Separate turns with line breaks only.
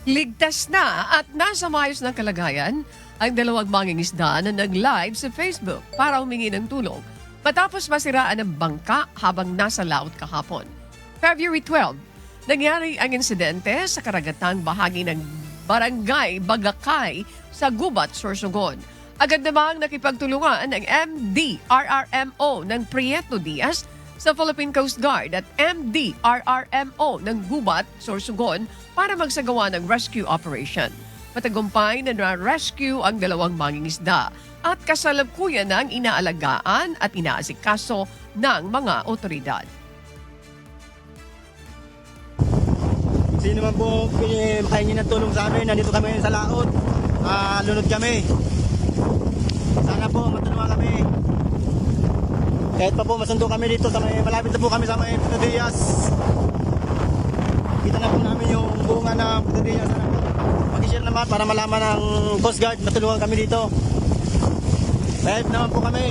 Ligtas na at nasa maayos na kalagayan ang dalawang mangingisda na nag-live sa Facebook para humingi ng tulong matapos masiraan ng bangka habang nasa laot kahapon. February 12, nangyari ang insidente sa karagatang bahagi ng Barangay Bagakay sa Gubat, Sorsogon. Agad namang nakipagtulungan ng MDRRMO ng Prieto Diaz sa Philippine Coast Guard at MDRRMO ng Gubat, Sorsogon para magsagawa ng rescue operation. Matagumpay na na-rescue ang dalawang mangingisda at kasalukuyan ng inaalagaan at inaasikaso ng mga otoridad.
Sino man po makahingi ng tulong sa amin, nandito kami sa laot, lunod kami. Sana po matulungan kami. Kahit pa po masundo kami dito, malapit na po kami sa may Puerto Diaz. Kita na po namin yung bunga ng Puerto Diaz. Sana po mag-share naman para malaman ng Coast Guard, matulungan kami dito. Kahit naman po kami.